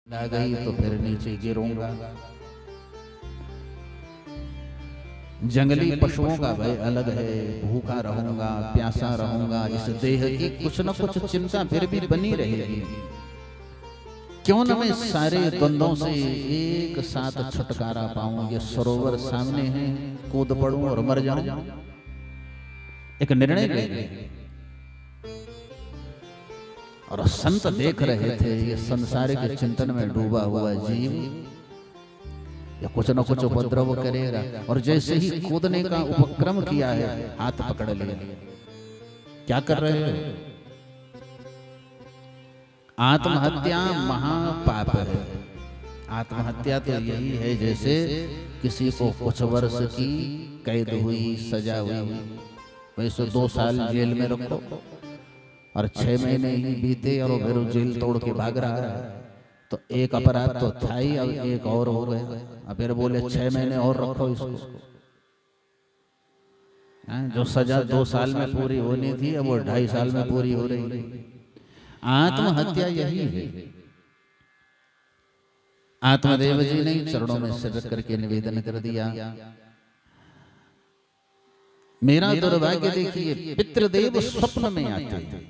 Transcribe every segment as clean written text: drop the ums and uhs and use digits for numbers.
आ गई तो फिर नीचे गिरूंगा। जंगली पशुओं का भय अलग है, भूखा रहूंगा, प्यासा रहूंगा। इस देह की कुछ न कुछ चिंता फिर भी बनी रहेगी। क्यों न मैं सारे द्वंद्वों से एक साथ छुटकारा पाऊं। ये सरोवर सामने है, कूद पड़ूं और मर जाऊं। एक निर्णय ले लिया। और संत देख रहे थे ये संसारिक चिंतन में डूबा हुआ जीव या कुछ न कुछ उपद्रव करेगा। और जैसे ही कूदने का उपक्रम किया है, हाथ पकड़ लिया। क्या कर रहे हो? आत्महत्या महापाप है। आत्महत्या तो यही है जैसे किसी को कुछ वर्ष की कैद हुई, सजा हुई। वैसे 2 साल जेल में रखो और 6 महीने ही बीते और फिर जेल तोड़ के भाग रहा है, तो एक अपराध तो था ही, अब एक और हो गया। अब फिर बोले 6 महीने और रखो इसको। जो सजा 2 साल में पूरी होनी थी, अब वो 2.5 साल में पूरी हो रही है। आत्महत्या यही है। आत्मदेव जी ने चरणों में सिर रख करके निवेदन कर दिया, मेरा दुर्भाग्य देखिए, पितृदेव स्वप्न में आते हैं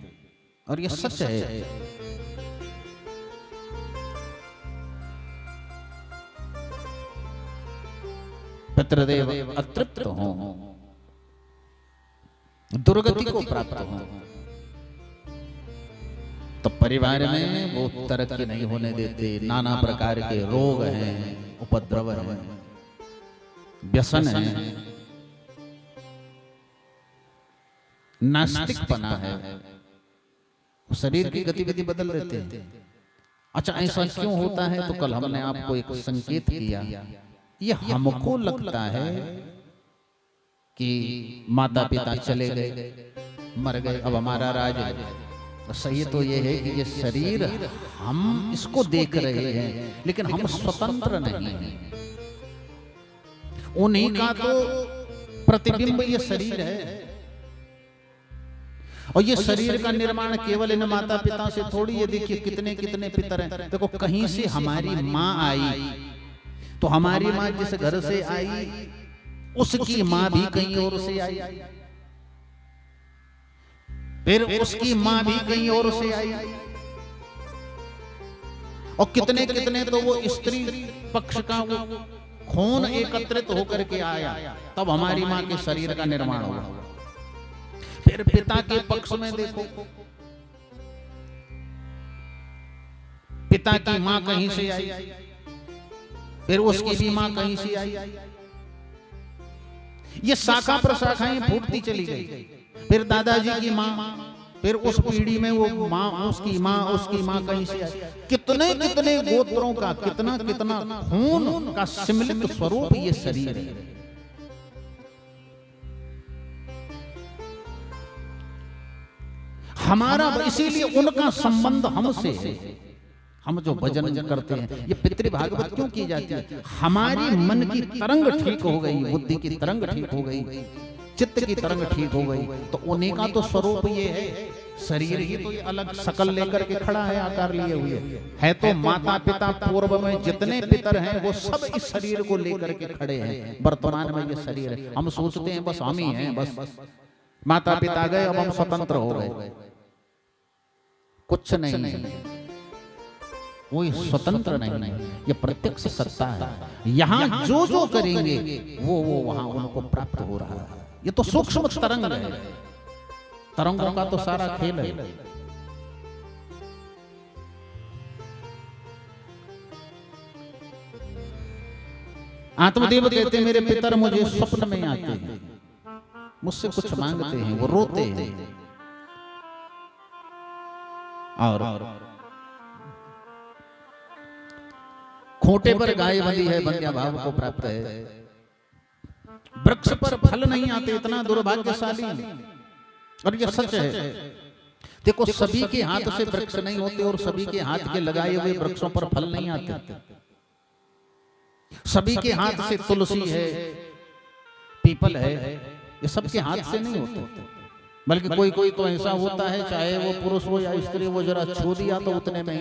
और ये सच है। पितृदेव अतृप्त हों, दुर्गति को प्राप्त हों, तो परिवार में वो तरक्की नहीं होने देते। नाना प्रकार के रोग हैं, उपद्रव हैं, व्यसन है, नास्तिकपना है, शरीर की गतिविधि बदल देते हैं। अच्छा, ऐसा क्यों होता है? तो कल हमने आपको एक संकेत किया। ये हमको लगता है कि माता पिता चले गए, मर गए, अब हमारा राज है। सही तो ये है कि ये शरीर हम इसको देख रहे हैं, लेकिन हम स्वतंत्र नहीं हैं। उन्हीं का तो प्रतिबिंब ये शरीर है। और ये शरीर का निर्माण केवल इन माता पिता से थोड़ी। ये देखिए कितने कितने पितर हैं। देखो, कहीं से हमारी माँ आई, तो हमारी माँ जिस घर से आई उसकी माँ भी कहीं और से आई, फिर उसकी माँ भी कहीं और से आई। और कितने कितने तो वो स्त्री पक्ष का वो खून एकत्रित होकर के आया, तब हमारी माँ के शरीर का निर्माण हुआ। फिर पिता के पक्ष में देखो, पिता की मां कहीं से आई, फिर उसकी भी मां कहीं से आई। ये शाखा प्रशाखाएं फूटती चली गई। फिर दादाजी की मां, फिर उस पीढ़ी में वो मां, उसकी मां कहीं से आई। कितने कितने गोत्रों का कितना कितना खून का सम्मिलित स्वरूप ये शरीर है। हमारा, इसीलिए उनका संबंध हमसे है। हम जो भजन करते हैं, ये पितृ भागवत क्यों की जाती है? हमारी मन की तरंग ठीक हो गई, बुद्धि की तरंग ठीक हो गई, चित्त की तरंग ठीक हो गई, तो उन्हीं का तो स्वरूप ये है। शरीर ही तो ये अलग शकल लेकर के खड़ा है, आकार लिए हुए है। तो माता पिता पूर्व में जितने पितर हैं वो सब इस शरीर को लेकर के खड़े हैं। वर्तमान में ये शरीर है। हम सोचते हैं बस हम ही हैं, बस माता पिता गए, अब हम स्वतंत्र हो गए। कुछ नहीं है, कोई स्वतंत्र नहीं है। ये प्रत्यक्ष सत्ता है। यहाँ जो जो करेंगे वो वहां उनको प्राप्त हो रहा है। ये तो सूक्ष्म तरंग है, तरंगों का तो सारा खेल है। आत्मदेव कहते हैं, मेरे पितर मुझे स्वप्न में आते हैं, मुझसे कुछ मांगते हैं, वो रोते हैं और खूंटे पर गाय बंधी है, बंध्या भाव को प्राप्त है। वृक्ष पर फल नहीं आते, इतना दुर्भाग्यशाली। और ये सच है। देखो, सभी के हाथ से वृक्ष नहीं होते और सभी के हाथ के लगाए हुए वृक्षों पर फल नहीं आते। सभी के हाथ से तुलसी है, पीपल है, ये सबके हाथ से नहीं होते। बल्कि कोई कोई तो ऐसा होता है, चाहे वो पुरुष हो या स्त्री, वो जरा छू दिया तो उतने में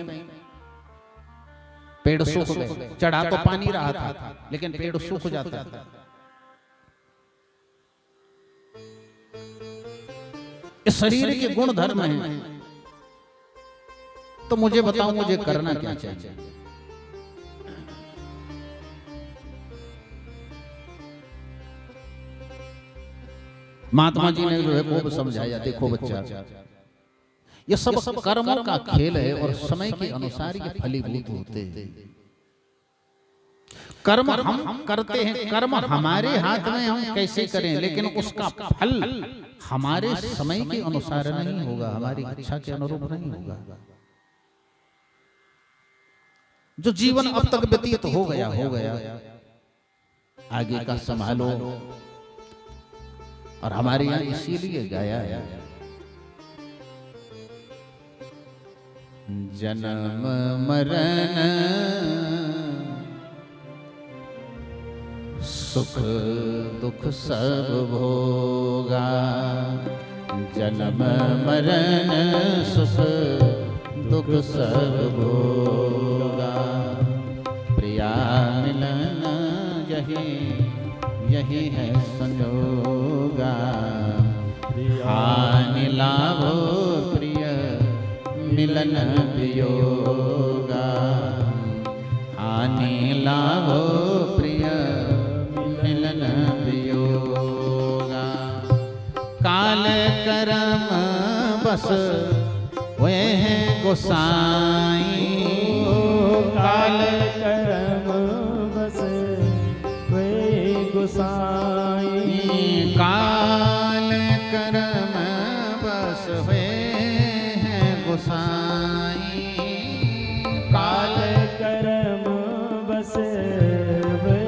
पेड़ सूख गए, चढ़ा तो पानी रहा था लेकिन पेड़ सूख जाता था। इस शरीर के गुण धर्म हैं, तो मुझे बताओ मुझे करना क्या चाहिए? महात्मा जी ने जो है खूब समझाया, देखो बच्चा, ये सब कर्मों का खेल है और समय के अनुसार ये फलीभूत होते हैं। कर्म हम करते हैं, कर्म हमारे हाथ में, हम कैसे करें, लेकिन उसका फल हमारे समय के अनुसार नहीं होगा, हमारी इच्छा के अनुरूप नहीं होगा। जो जीवन अब तक व्यतीत हो गया, आगे का संभालो। और हमारे यहाँ इसीलिए गाया है, जन्म मरण सुख दुख सब भोगा, जन्म मरण सुख दुख सब भोगा, प्रिया मिलन यही है संयोगा, हानि लाभो प्रिय मिलन वियोगा, हानि लाभो प्रिय मिलन वियोगा, काल कर्म बस वे हैं गोसाई, काल कर्म बस वे गोसाई, काल कर्म बस वे हैं गोसाई, काल कर्म बस वे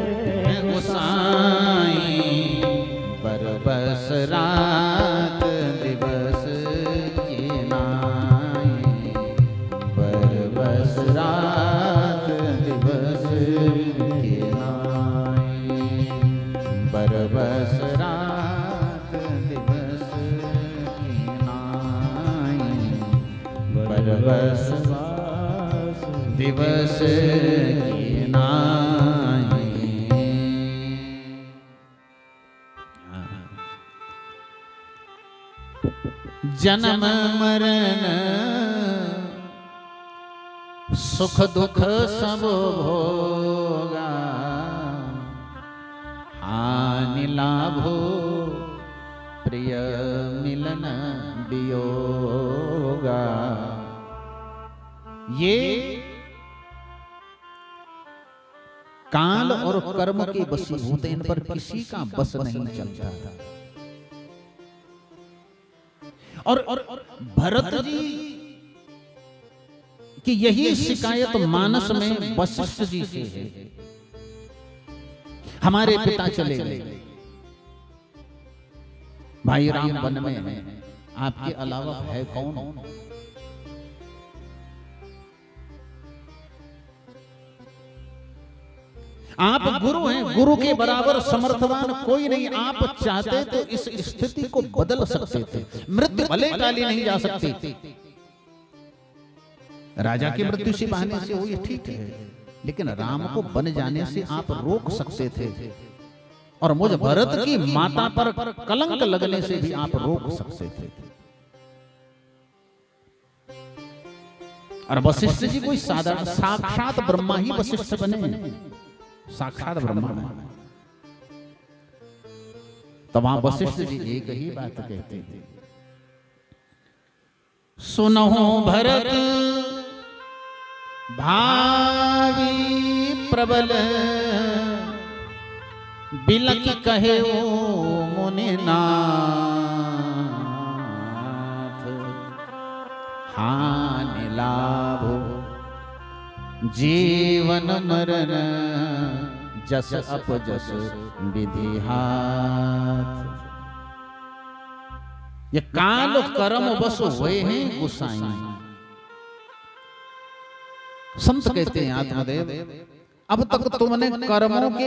गोसाई, बरबस रात दिवस के नाई, बरबस रात दिवस के नाई, बरबस रात दिवस के नाई, बरबस दिवस की नाई। जन्म मरण सुख दुख सब भोगा, हानि लाभो प्रिय मिलन वियोगा। ये काल और कर्म के वशीभूत, इन पर किसी का बस नहीं चलता। और भरत जी की यही शिकायत मानस में वशिष्ठ जी से है। हमारे पिता चले गए, भाई राम वन में हैं, आपके अलावा है कौन? आप गुरु हैं, गुरु के बराबर समर्थवान कोई नहीं। आप चाहते तो इस स्थिति को बदल सकते थे। मृत्यु भले टाली नहीं जा सकती, राजा की मृत्यु से बहाने से हुई ठीक है, लेकिन राम को बन जाने से आप रोक सकते थे, और मुझ भरत की माता पर कलंक लगने से भी आप रोक सकते थे। और वशिष्ठ जी कोई साधारण, साक्षात ब्रह्मा ही वशिष्ठ बने, साक्षात ब्रह्मा है। तो वहां वशिष्ठ जी एक ही बात कहते थे, सुनहो भरत भावी प्रबल, बिलक कहे ओ मुनिनाथ, हानि लाभो जीवन मरण, जस अपजस विधि हाथ। ये काल कर्म बस हुए हैं गुसाई। संत कहते हैं आत्मदेव, अब तक तुमने कर्मों के